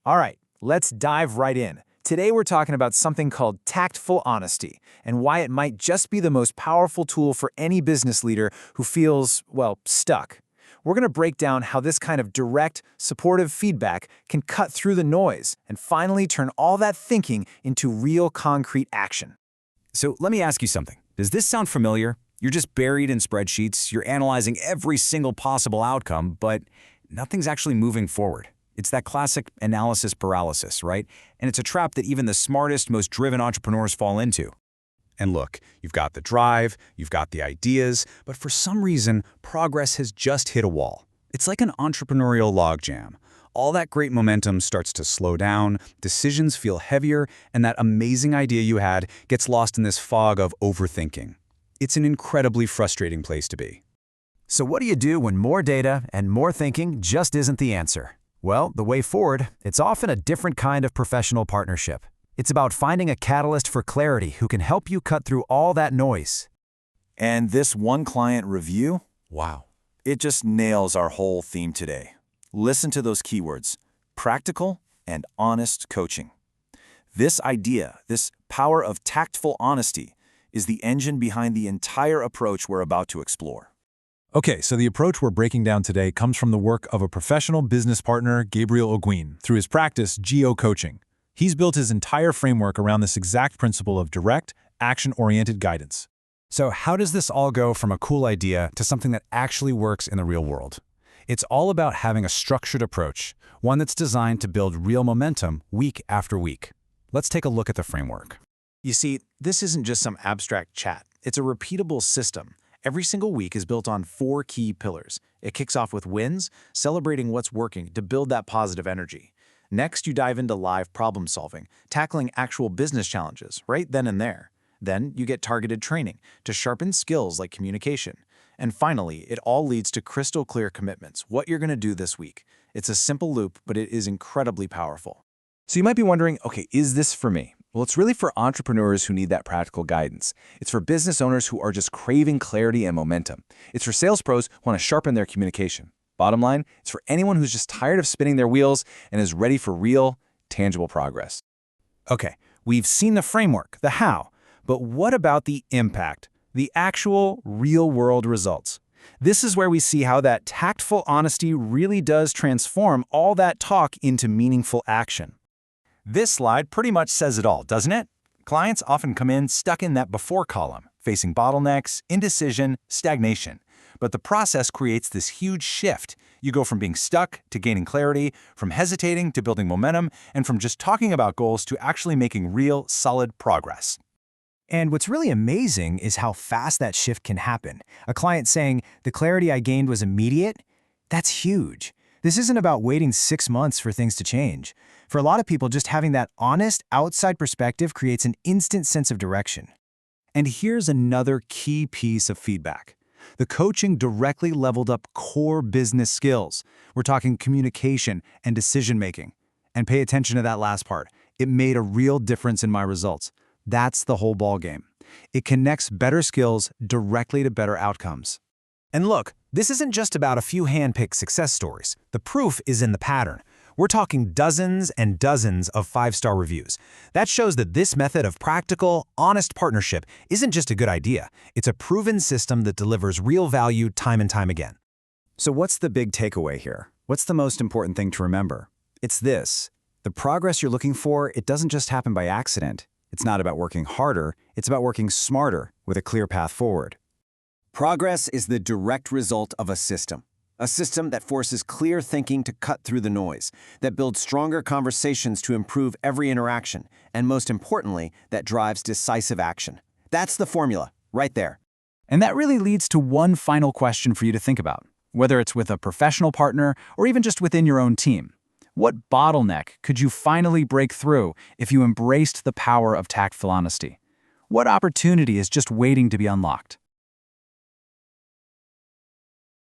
All right, let's dive right in. Today we're talking about something called tactful honesty and why it might just be the most powerful tool for any business leader who feels, well, stuck. We're going to break down how this kind of direct, supportive feedback can cut through the noise and finally turn all that thinking into real concrete action. So let me ask you something. Does this sound familiar? You're just buried in spreadsheets, you're analyzing every single possible outcome, but nothing's actually moving forward. It's that classic analysis paralysis, right? And it's a trap that even the smartest, most driven entrepreneurs fall into. And look, you've got the drive, you've got the ideas, but for some reason, progress has just hit a wall. It's like an entrepreneurial logjam. All that great momentum starts to slow down, decisions feel heavier, and that amazing idea you had gets lost in this fog of overthinking. It's an incredibly frustrating place to be. So what do you do when more data and more thinking just isn't the answer? Well, the way forward, it's often a different kind of professional partnership. It's about finding a catalyst for clarity who can help you cut through all that noise. And this one client review? Wow. It just nails our whole theme today. Listen to those keywords: practical and honest coaching. This idea, this power of tactful honesty, is the engine behind the entire approach we're about to explore. Okay, so the approach we're breaking down today comes from the work of a professional business partner, Gabriel, through his practice, Geo-Coaching. He's built his entire framework around this exact principle of direct, action-oriented guidance. So how does this all go from a cool idea to something that actually works in the real world? It's all about having a structured approach, one that's designed to build real momentum week after week. Let's take a look at the framework. You see, this isn't just some abstract chat. It's a repeatable system. Every single week is built on 4 key pillars. It kicks off with wins, celebrating what's working to build that positive energy. Next, you dive into live problem solving, tackling actual business challenges right then and there. Then you get targeted training to sharpen skills like communication. And finally, it all leads to crystal clear commitments, what you're going to do this week. It's a simple loop, but it is incredibly powerful. So you might be wondering, okay, is this for me? Well, it's really for entrepreneurs who need that practical guidance. It's for business owners who are just craving clarity and momentum. It's for sales pros who want to sharpen their communication. Bottom line, it's for anyone who's just tired of spinning their wheels and is ready for real, tangible progress. Okay, we've seen the framework, the how, but what about the impact, the actual real-world results? This is where we see how that tactful honesty really does transform all that talk into meaningful action. This slide pretty much says it all, doesn't it? Clients often come in stuck in that before column, facing bottlenecks, indecision, stagnation. But the process creates this huge shift. You go from being stuck to gaining clarity, from hesitating to building momentum, and from just talking about goals to actually making real, solid progress. And what's really amazing is how fast that shift can happen. A client saying, "The clarity I gained was immediate," that's huge. This isn't about waiting 6 months for things to change. For a lot of people, just having that honest, outside perspective creates an instant sense of direction. And here's another key piece of feedback. The coaching directly leveled up core business skills. We're talking communication and decision-making. And pay attention to that last part. It made a real difference in my results. That's the whole ballgame. It connects better skills directly to better outcomes. And look, this isn't just about a few hand-picked success stories. The proof is in the pattern. We're talking dozens and dozens of 5-star reviews. That shows that this method of practical, honest partnership isn't just a good idea. It's a proven system that delivers real value time and time again. So what's the big takeaway here? What's the most important thing to remember? It's this. The progress you're looking for, it doesn't just happen by accident. It's not about working harder, it's about working smarter with a clear path forward. Progress is the direct result of a system that forces clear thinking to cut through the noise, that builds stronger conversations to improve every interaction, and most importantly, that drives decisive action. That's the formula, right there. And that really leads to one final question for you to think about, whether it's with a professional partner or even just within your own team. What bottleneck could you finally break through if you embraced the power of tactful honesty? What opportunity is just waiting to be unlocked?